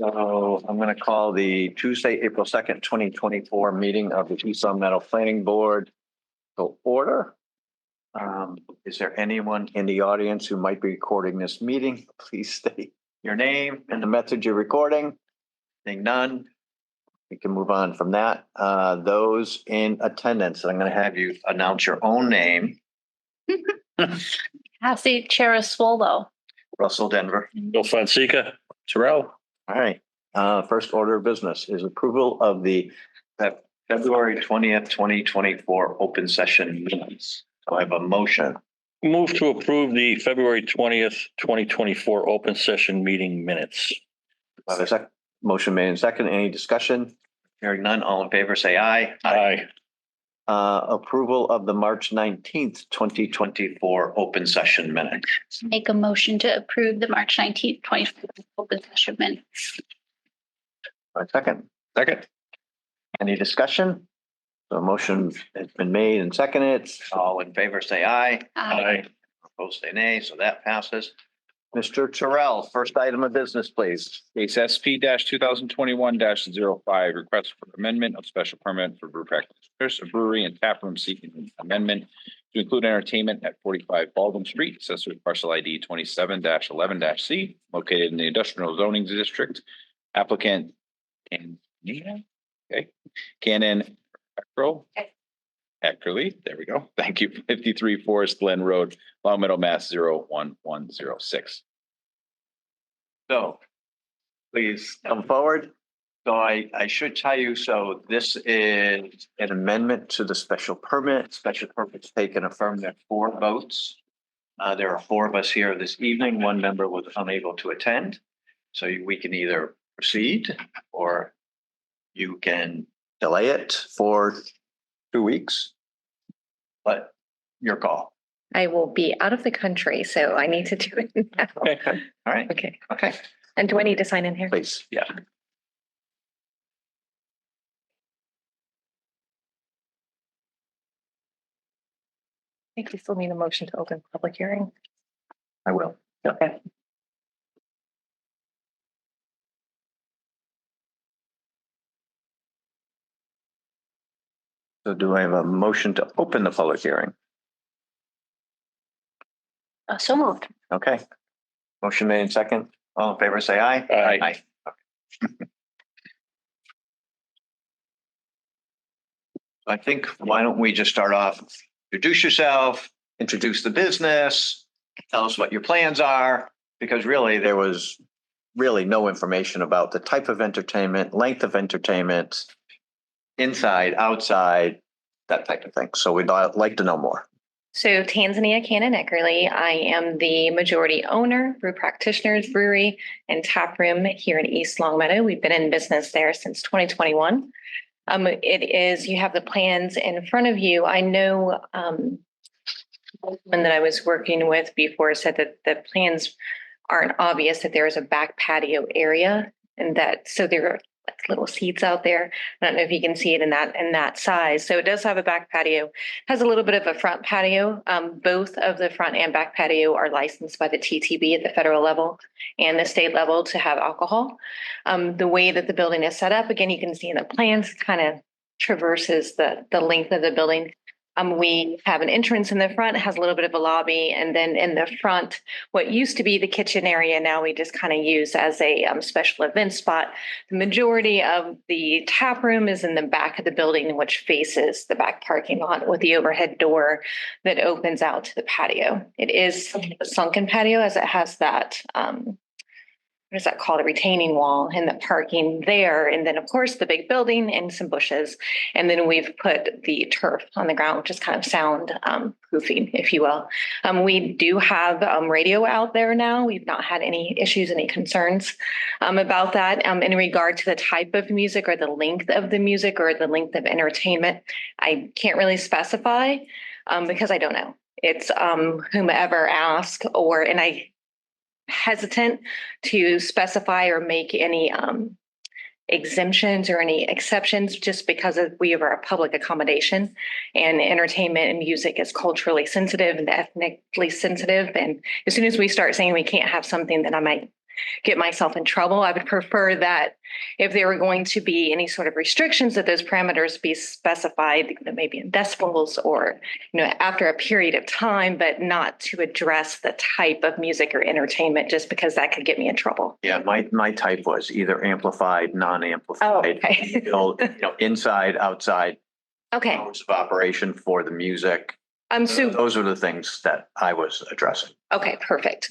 So I'm going to call the Tuesday, April 2nd, 2024 meeting of the East Long Meadow Planning Board to order. Is there anyone in the audience who might be recording this meeting? Please state your name and the message you're recording. Seeing none, we can move on from that. Those in attendance, I'm going to have you announce your own name. Cassie Cheraswolo. Russell Denver. Bill Fonseca. Terrell. All right. First order of business is approval of the February 20th, 2024 open session minutes. So I have a motion. Move to approve the February 20th, 2024 open session meeting minutes. Motion made in second. Any discussion? Hearing none. All in favor, say aye. Aye. Approval of the March 19th, 2024 open session minutes. Make a motion to approve the March 19th, 2024 open session minutes. Second. Any discussion? The motion has been made and seconded. All in favor, say aye. Aye. Opposed, say nay. So that passes. Mr. Terrell, first item of business, please. Case SP 2021-05, request for amendment of special permit for brew practice, a brewery and tap room seeking amendment to include entertainment at 45 Baldwin Street, accessory parcel ID 27-11-C, located in the industrial zoning district. Applicant Cannon Ackerley, there we go. Thank you. 53 Forest Glen Road, Long Meadow, Mass. 01106. So please come forward. So I should tell you, so this is an amendment to the special permit. Special permit's taken affirmative 4 votes. There are 4 of us here this evening. 1 member was unable to attend. So we can either proceed or you can delay it for 2 weeks. But your call. I will be out of the country, so I need to do it now. Okay. All right. Okay. Okay. And do I need to sign in here? Please. Yeah. I think we still need a motion to open public hearing. I will. Okay. So do I have a motion to open the public hearing? So moved. Okay. Motion made in second. All in favor, say aye. Aye. Okay. I think, why don't we just start off, introduce yourself, introduce the business, tell us what your plans are, because really there was really no information about the type of entertainment, length of entertainment, inside, outside, that type of thing. So we'd like to know more. So Tanzania Cannon Eckerly, I am the majority owner, brew practitioners, brewery, and tap room here in East Long Meadow. We've been in business there since 2021. It is, you have the plans in front of you. I know the woman that I was working with before said that the plans aren't obvious, that there is a back patio area, and that, so there are like little seats out there. I don't know if you can see it in that size. So it does have a back patio, has a little bit of a front patio. Both of the front and back patio are licensed by the TTB at the federal level and the state level to have alcohol. The way that the building is set up, again, you can see in the plans, kind of traverses the length of the building. We have an entrance in the front, has a little bit of a lobby, and then in the front, what used to be the kitchen area, now we just kind of use as a special event spot. The majority of the tap room is in the back of the building, which faces the back parking lot with the overhead door that opens out to the patio. It is a sunken patio, as it has that what is that called, a retaining wall, and the parking there. And then of course the big building and some bushes. And then we've put the turf on the ground, which is kind of sound proofing, if you will. We do have radio out there now. We've not had any issues, any concerns about that. In regard to the type of music or the length of the music or the length of entertainment, I can't really specify because I don't know. It's whomever asks, and I hesitant to specify or make any exemptions or any exceptions just because we are a public accommodation, and entertainment and music is culturally sensitive and ethnically sensitive. And as soon as we start saying we can't have something, then I might get myself in trouble. I would prefer that if there were going to be any sort of restrictions, that those parameters be specified, maybe in decibels or, after a period of time, but not to address the type of music or entertainment, just because that could get me in trouble. Yeah, my type was either amplified, non-amplified. Oh, okay. Inside, outside, Okay. hours of operation for the music. So Those are the things that I was addressing. okay, perfect.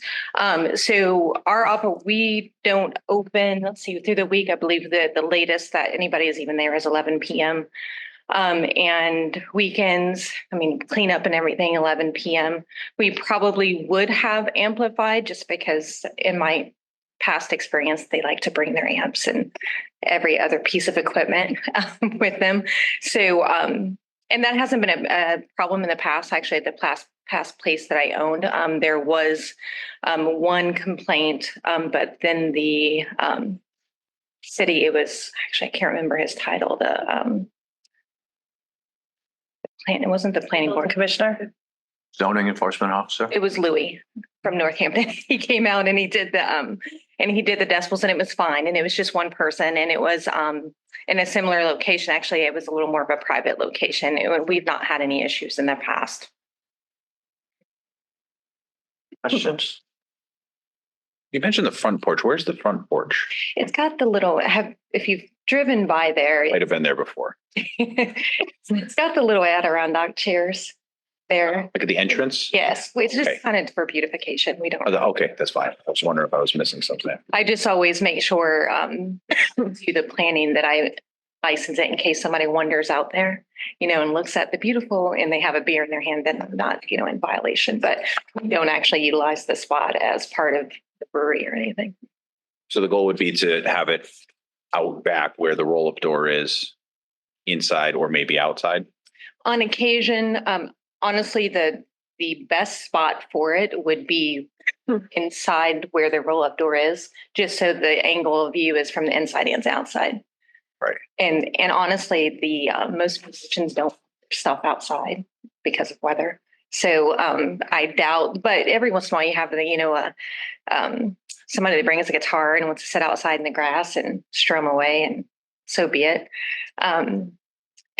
So we don't open, let's see, through the week. I believe that the latest that anybody is even there is 11 p.m. And weekends, clean up and everything, 11 p.m. We probably would have amplified, just because in my past experience, they like to bring their amps and every other piece of equipment with them. So, and that hasn't been a problem in the past. Actually, the past place that I owned, there was one complaint, but then the city, it was actually, I can't remember his title, it wasn't the planning board commissioner. Zoning enforcement officer. It was Louis from Northampton. He came out and he did the decibels, and it was fine. And it was just one person, and it was in a similar location. Actually, it was a little more of a private location. We've not had any issues in the past. Questions? You mentioned the front porch. Where's the front porch? It's got the little, if you've driven by there, Might have been there before. it's got the little Adirondack chairs there. Like at the entrance? Yes, it's just Okay. kind of for beautification. We don't. Okay, that's fine. I was wondering if I was missing something. I just always make sure do the planning that I license it in case somebody wanders out there, and looks at the beautiful and they have a beer in their hand, then I'm not, in violation. But we don't actually utilize the spot as part of the brewery or anything. So the goal would be to have it out back where the roll-up door is, inside or maybe outside. On occasion, honestly, the best spot for it would be inside where the roll-up door is, just so the angle of view is from the inside and outside. Right. And honestly, the most musicians don't put their stuff outside because of weather. So I doubt, but every once in a while you have somebody that brings a guitar and wants to sit outside in the grass and strum away, and so be it.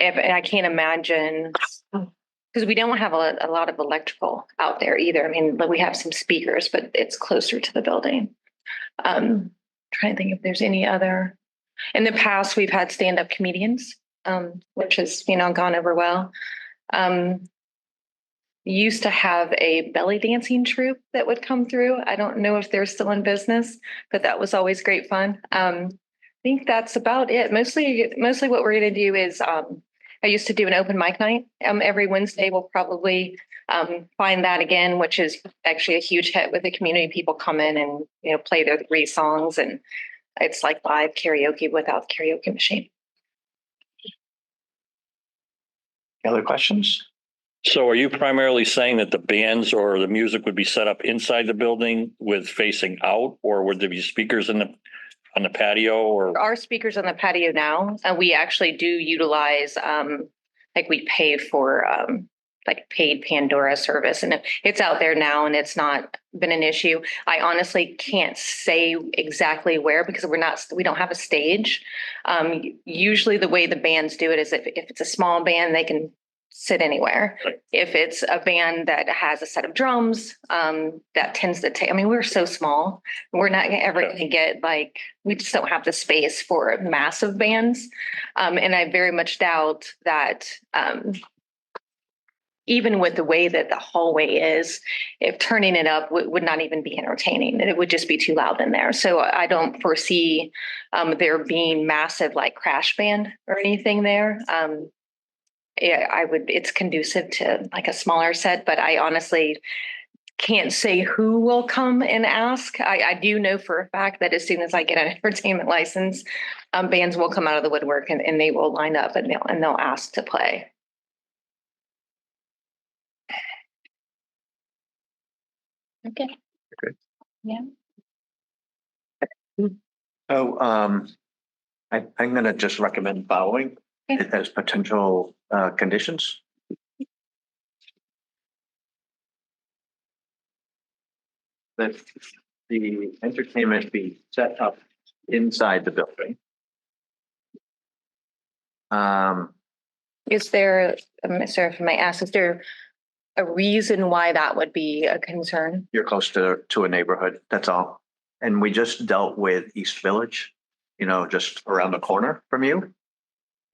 If I can't imagine, because we don't have a lot of electrical out there either. We have some speakers, but it's closer to the building. Trying to think if there's any other. In the past, we've had stand-up comedians, which has, gone over well. Used to have a belly dancing troupe that would come through. I don't know if they're still in business, but that was always great fun. I think that's about it. Mostly what we're going to do is I used to do an open mic night every Wednesday. We'll probably find that again, which is actually a huge hit with the community. People come in and play their 3 songs, and it's like live karaoke without the karaoke machine. Other questions? So are you primarily saying that the bands or the music would be set up inside the building with facing out, or would there be speakers on the patio, or? Our speakers on the patio now, we actually do utilize, we pay for paid Pandora service, and it's out there now, and it's not been an issue. I honestly can't say exactly where, because we don't have a stage. Usually the way the bands do it is if it's a small band, they can sit anywhere. Right. If it's a band that has a set of drums, that tends to take, we're so small, we're not ever going to get we just don't have the space for massive bands. And I very much doubt that, even with the way that the hallway is, if turning it up would not even be entertaining, it would just be too loud in there. So I don't foresee there being massive crash band or anything there. It's conducive to a smaller set, but I honestly can't say who will come and ask. I do know for a fact that as soon as I get an entertainment license, bands will come out of the woodwork and they will line up and they'll ask to play. Okay. Good. Yeah. So I'm going to just recommend following Okay. as potential conditions. That the entertainment be set up inside the building. Is there, sorry if I might ask, is there a reason why that would be a concern? You're close to a neighborhood, that's all. And we just dealt with East Village, just around the corner from you.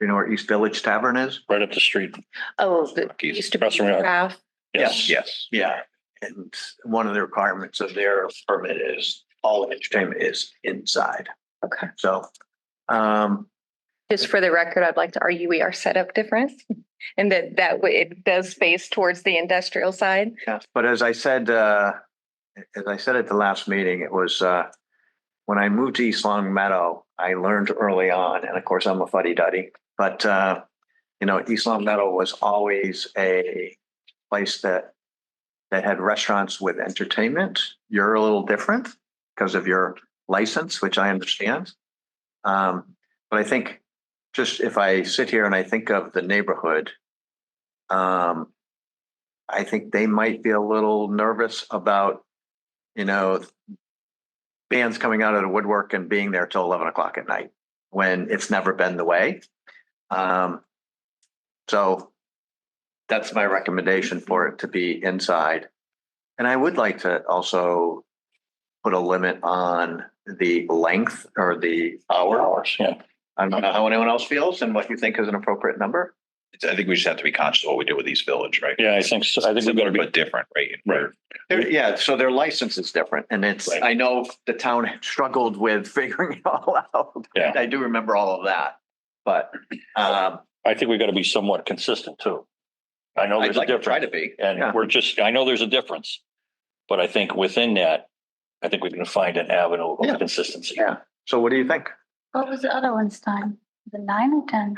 You know where East Village Tavern is? Right up the street. Oh, it Rockies. used to be Across from our- craft. Yes. Yes. Yeah. And one of the requirements of their permit is all entertainment is inside. Okay. So, Just for the record, I'd like to argue we are set up different and that way it does face towards the industrial side. yeah, but as I said at the last meeting, it was, when I moved to East Long Meadow, I learned early on, and of course I'm a fuddy-duddy, but, East Long Meadow was always a place that had restaurants with entertainment. You're a little different because of your license, which I understand. But I think just if I sit here and I think of the neighborhood, I think they might be a little nervous about, bands coming out of the woodwork and being there till 11 o'clock at night when it's never been the way. So that's my recommendation for it to be inside. And I would like to also put a limit on the length or the hours. Yeah. I don't know how anyone else feels and what you think is an appropriate number. I think we just have to be conscious of what we do with East Village, right? Yeah, I think so. I think we've got to be But different, right? right. Yeah, so their license is different and it's, Right. I know the town struggled with figuring it all out. Yeah. I do remember all of that, but I think we've got to be somewhat consistent too. I know I'd there's a like to try difference to be. and Yeah. I know there's a difference. But I think within that, I think we can find an avenue Yeah. of consistency. Yeah. So what do you think? What was the other one's time? The 9 or 10?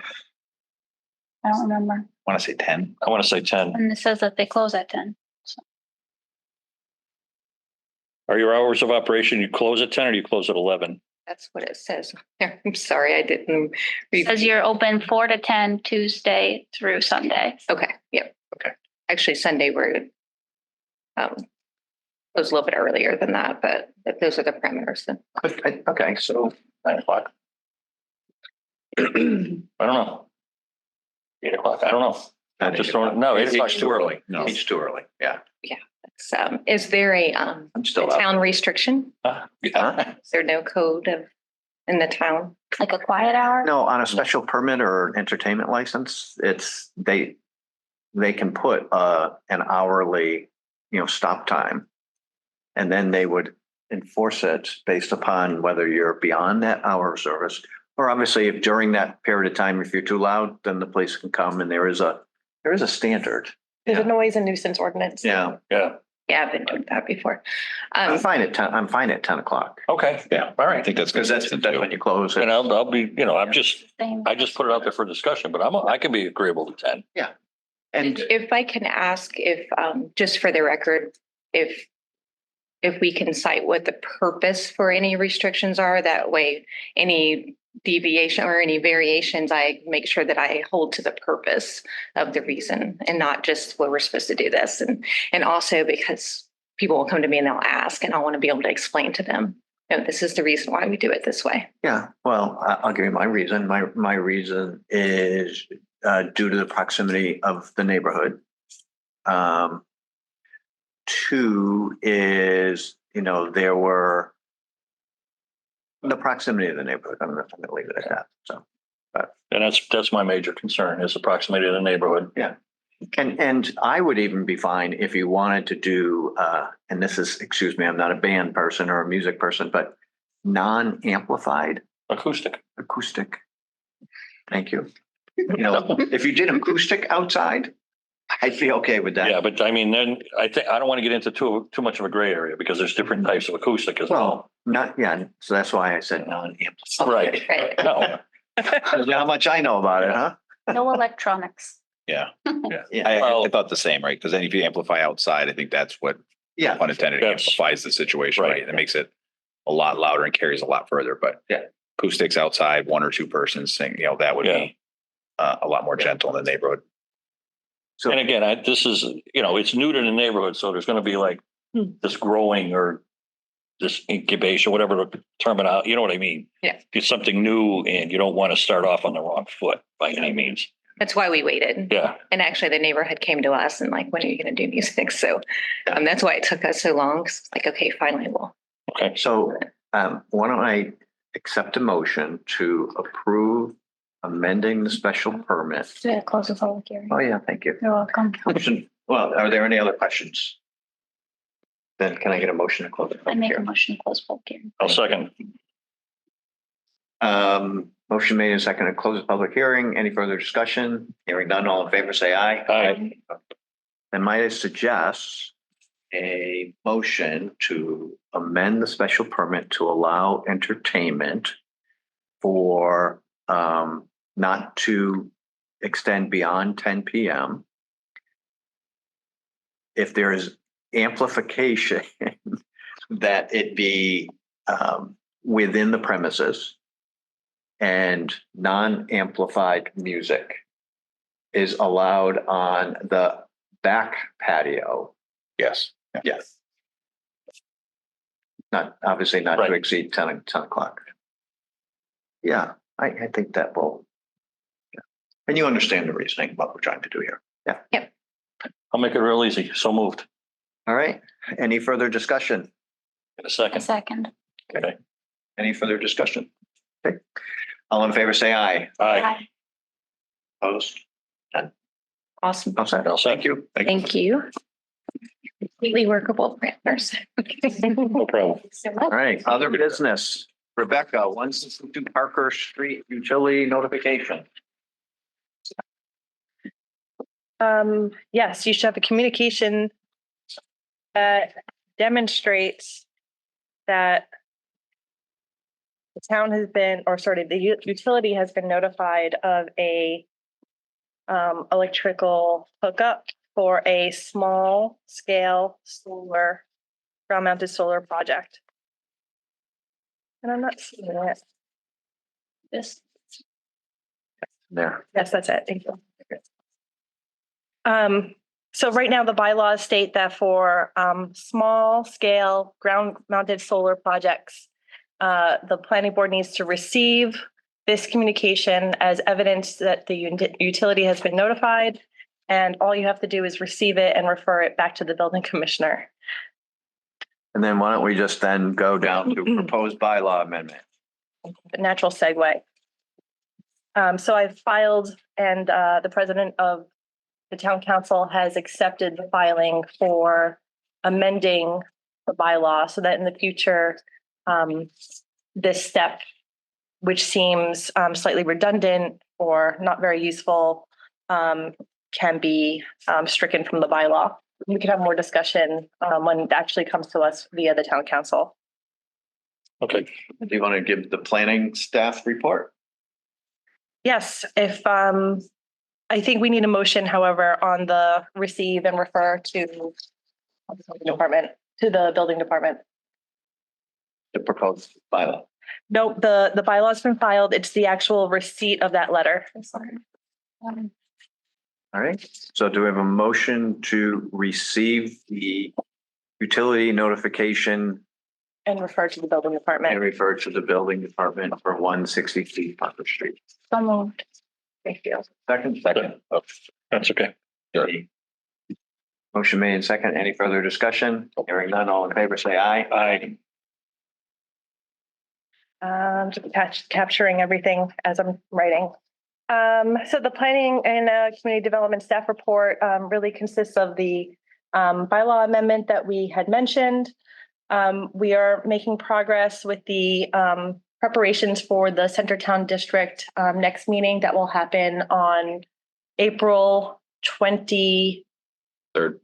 I don't remember. Want to say 10? I want to say 10. And it says that they close at 10. Are your hours of operation, you close at 10 or you close at 11? That's what it says. I'm sorry, I didn't. It says you're open 4 to 10 Tuesday through Sunday. Okay, yep. Okay. Actually, Sunday we're, it was a little bit earlier than that, but those are the parameters then. Okay, so 9 o'clock? I don't know. 8 o'clock, I don't know. Just throwing, no, 8 o'clock's too early. No. It's too early. Yeah. So, is there a I'm still up. town restriction? Huh? Is there no code in the town? Like a quiet hour? No, on a special permit or entertainment license, it's, they can put an hourly, stop time. And then they would enforce it based upon whether you're beyond that hour of service. Or obviously if during that period of time, if you're too loud, then the police can come and there is a standard. There's a noise and nuisance ordinance. Yeah. Yeah, Yeah, I've been doing that before. I'm fine at 10 o'clock. okay. Yeah. All I right. think that's good. Because that's when you close it. And I'll be, Same. I just put it out there for discussion, but I can be agreeable to 10. And If I can ask if, just for the record, if we can cite what the purpose for any restrictions are, that way any deviation or any variations, I make sure that I hold to the purpose of the reason and not just, well, we're supposed to do this. And also because people will come to me and they'll ask and I want to be able to explain to them, this is the reason why we do it this way. yeah, well, I'll give you my reason. My reason is due to the proximity of the neighborhood. 2 is, there were the proximity of the neighborhood. I'm going to leave it at that. So, And that's my major concern is the proximity to the neighborhood. and I would even be fine if you wanted to do, and this is, excuse me, I'm not a band person or a music person, but non-amplified Acoustic. acoustic. Thank you. If you did acoustic outside, I'd be okay with that. Yeah, but I mean, then I don't want to get into too much of a gray area because there's different types of acoustic as well. Well, so that's why I said non-amplified. Right. Right. No, How much I know about it, huh? No electronics. Yeah. Yeah. I thought the same, right? Because then if you amplify outside, I think that's what Yeah. unintended That's- amplifies the situation, right. right? It makes it a lot louder and carries a lot further, but Yeah. acoustics outside, 1 or 2 persons sing, that would Yeah. be a lot more gentle in the neighborhood. So, and again, this is, it's new to the neighborhood, so there's going to be like this growing or this incubation, whatever the terminology, you know what I mean? Yeah. It's something new and you don't want to start off on the wrong foot by any means. That's why we waited. Yeah. And actually the neighborhood came to us and like, when are you going to do music? So that's why it took us so long. 'Cause it's like, okay, finally, we'll. Okay. So why don't I accept a motion to approve amending the special permit? To close the public hearing. Oh, yeah, thank you. You're welcome. Motion, well, are there any other questions? Then can I get a motion to close the I public make a hearing? motion to close public hearing. I'll second. Motion made and seconded to close the public hearing. Any further discussion? Hearing none, all in favor, say aye. Aye. And might I suggest a motion to amend the special permit to allow entertainment for not to extend beyond 10 PM. If there is amplification, that it be within the premises, and non-amplified music is allowed on the back patio. Yes. Yes. Not, obviously not to Right. exceed 10 o'clock. Yeah, I think that will. Yeah. And you understand the reasoning, what we're trying to do here. Yeah. I'll make it real easy. So moved. All right. Any further discussion? In a A second. second. Okay. Any further discussion? Okay. All in favor, say aye. Aye. Opposed? Awesome. All set. All set. Thank you. Thank you. Completely workable parameters. No problem. All right, other business. Rebecca, 162 Parker Street utility notification. Yes, you should have a communication that demonstrates that the town has been, or sorry, the utility has been notified of a electrical hookup for a small scale solar, ground mounted solar project. And I'm not seeing it. This, There. Yes, that's it. Thank you. So right now the bylaws state that for small scale ground mounted solar projects, the planning board needs to receive this communication as evidence that the utility has been notified. And all you have to do is receive it and refer it back to the building commissioner. And then why don't we just then go down to proposed bylaw amendment? The natural segue. So I've filed and the president of the town council has accepted the filing for amending the bylaw so that in the future, this step, which seems slightly redundant or not very useful, can be stricken from the bylaw. We can have more discussion when it actually comes to us via the town council. Okay. Do you want to give the planning staff report? Yes, if I think we need a motion, however, on the receive and refer to the building department. The proposed bylaw. No, the bylaw's been filed. It's the actual receipt of that letter. sorry. All right, so do we have a motion to receive the utility notification And refer to the building and department. refer to the building department for 163 Parker Street? So moved. Thank you. Second. Oh, That's okay. motion made and second. Any further discussion? Hearing none, all in favor, say aye. Aye. Just capturing everything as I'm writing. So the planning and community development staff report really consists of the bylaw amendment that we had mentioned. We are making progress with the preparations for the Centertown District next meeting that will happen on April 20. Third.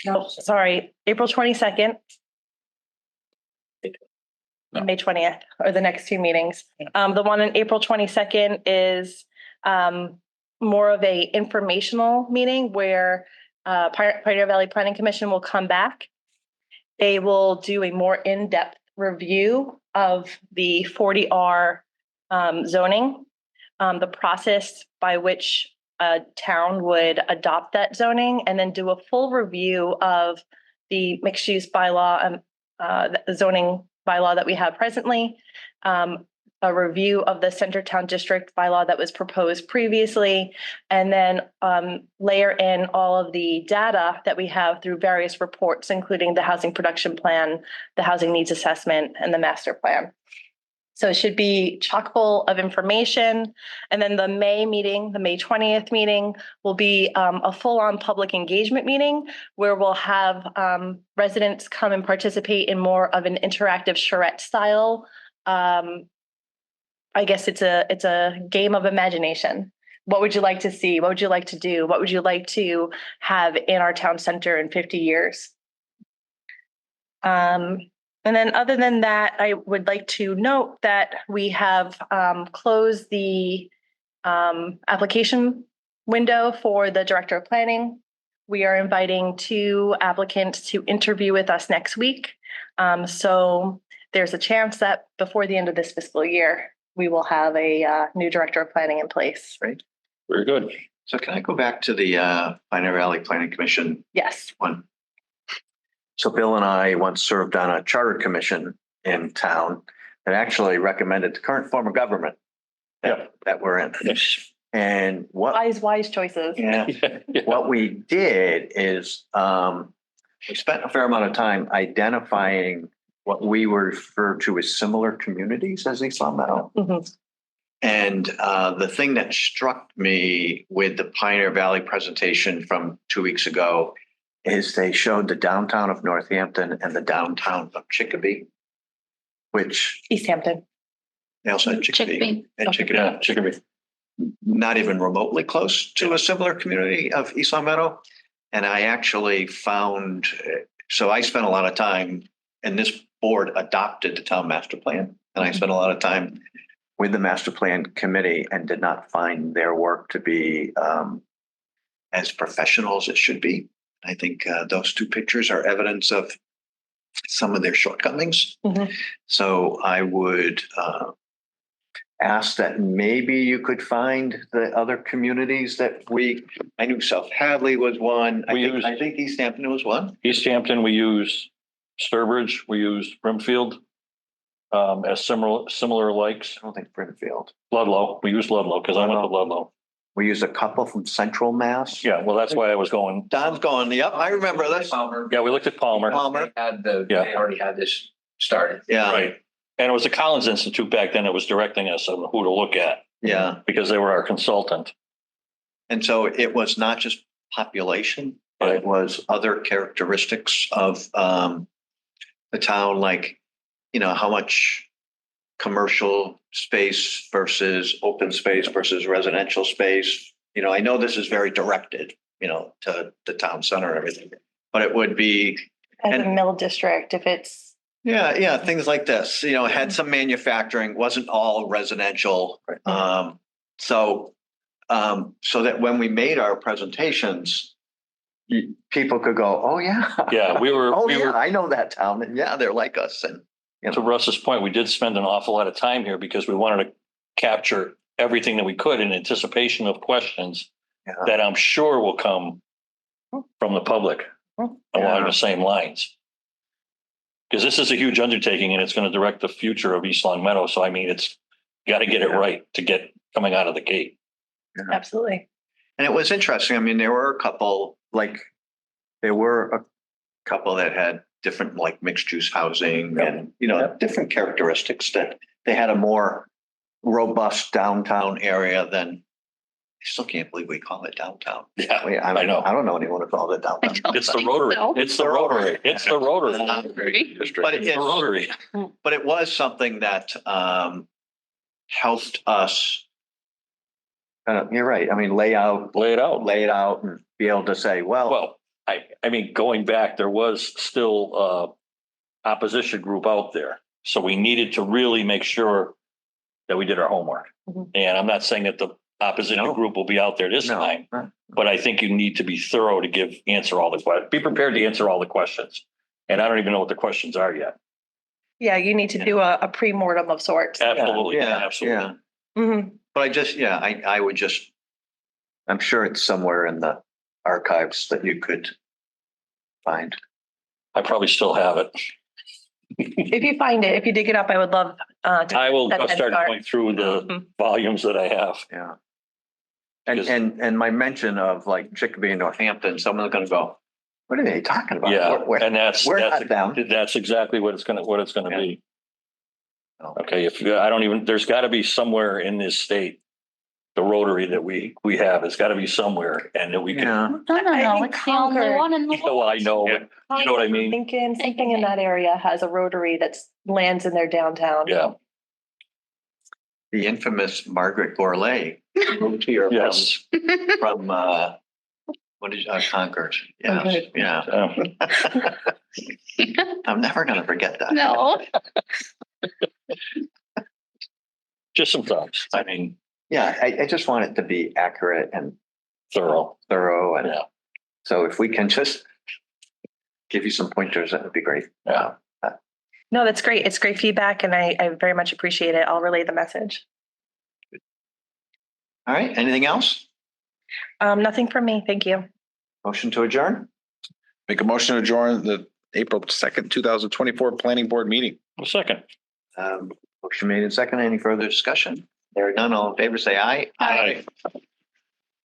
No, sorry, April 22nd. No. May 20th are the next two meetings. The one on April 22nd is more of a informational meeting where Pioneer Valley Planning Commission will come back. They will do a more in-depth review of the 40R zoning, the process by which a town would adopt that zoning, and then do a full review of the mixed-use bylaw the zoning bylaw that we have presently, a review of the Centertown District bylaw that was proposed previously, and then layer in all of the data that we have through various reports, including the housing production plan, the housing needs assessment, and the master plan. So it should be chock full of information. And then the May meeting, the May 20th meeting, will be a full-on public engagement meeting where we'll have residents come and participate in more of an interactive charrette style. I guess it's a game of imagination. What would you like to see? What would you like to do? What would you like to have in our town center in 50 years? And then other than that, I would like to note that we have closed the application window for the director of planning. We are inviting 2 applicants to interview with us next week. So there's a chance that before the end of this fiscal year, we will have a new director of planning in place. Right. Very good. So can I go back to the Pioneer Valley Planning Commission Yes. one? So Bill and I once served on a charter commission in town that actually recommended the current form of government that we're in. Yes. And what, Wise choices. yeah, what we did is we spent a fair amount of time identifying what we refer to as similar communities as East Long Meadow. Mhm. And the thing that struck me with the Pioneer Valley presentation from 2 weeks ago is they showed the downtown of Northampton and the downtown of Chicopee, which East Hampton. they also had Chicopee. Chicopee. And Chicopee, Yeah, Chicopee. not even remotely close to a similar community of East Long Meadow. And I actually found, so I spent a lot of time, and this board adopted the town master plan. And I spent a lot of time with the master plan committee and did not find their work to be as professional as it should be. I think those 2 pictures are evidence of some of their shortcomings. Mhm. So I would ask that maybe you could find the other communities that I knew South Hadley was one. I think East Hampton was one. East Hampton, we use Sturbridge, we use Brimfield as similar likes. I don't think Brimfield. Ludlow, we use Ludlow because I went to Ludlow. We used a couple from Central Mass. Yeah, well, that's why I was going. Don's going, yep, I remember this. Yeah, we looked at Palmer. Palmer. They already had this started. Yeah, Right. And it was the Collins Institute back then that was directing us on who to look at yeah. because they were our consultant. And so it was not just population, but it was other characteristics of the town, like, how much commercial space versus open space versus residential space. I know this is very directed, to the town center and everything, but it would be, As And- a mill district, if it's yeah, things like this, had some manufacturing, wasn't all residential. So that when we made our presentations, people could go, oh, yeah. Yeah, we were, I know that town. And yeah, they're like us. And to Russ's point, we did spend an awful lot of time here because we wanted to capture everything that we could in anticipation of questions that I'm sure will come from the public along the same lines. Because this is a huge undertaking and it's going to direct the future of East Long Meadow. So, I mean, it's got to get it right to get coming out of the gate. absolutely. And it was interesting. I mean, there were a couple that had different, like, mixed use housing and, different characteristics that they had a more robust downtown area than, I still can't believe we call it downtown. Yeah, I know. I don't know anyone who calls it downtown. It's the Rotary. It's the Rotary. It's the Rotary. But It's the Rotary. But it was something that helped us. You're right. I mean, lay it out and be able to say, Well, I mean, going back, there was still opposition group out there. So we needed to really make sure that we did our homework. Mhm. And I'm not saying that the opposition group will be out there this time, but I think you need to be thorough to answer all the questions. Be prepared to answer all the questions. And I don't even know what the questions are yet. Yeah, you need to do a pre-mortem of sorts. Absolutely. Absolutely. Mhm. But I would just, I'm sure it's somewhere in the archives that you could find. I probably still have it. If you find it, if you dig it up, I would love, I will That head start start. going through the Mhm. volumes that I have. Yeah. And, Because- and my mention of like Chicopee and Northampton, someone's gonna go, what are they talking about? Yeah, We're- and we're not down. that's exactly what it's gonna be. Oh. Okay, there's gotta be somewhere in this state, the Rotary that we have, it's gotta be somewhere and that we can, Yeah, No, I no, think it's the only Concord- one in the oh, I know, but you know what I mean? Lincoln, something in that area has a rotary that's lands in their downtown. Yeah, the infamous Margaret Gourlay moved here yes. from, what is, Concord. Yes, Concord. yeah. I'm never gonna forget that. No. Just some thoughts, I mean, Yeah, I just want it to be accurate and thorough, thorough, and Yeah. so if we can just give you some pointers, that would be great. Yeah. No, that's great. It's great feedback and I very much appreciate it. I'll relay the message. All right, anything else? Nothing from me. Thank you. Motion to adjourn? Make a motion to adjourn the April 2nd, 2024 Planning Board meeting. a second. Motion made and second. Any further discussion? There are none. All in favor, say aye. Aye.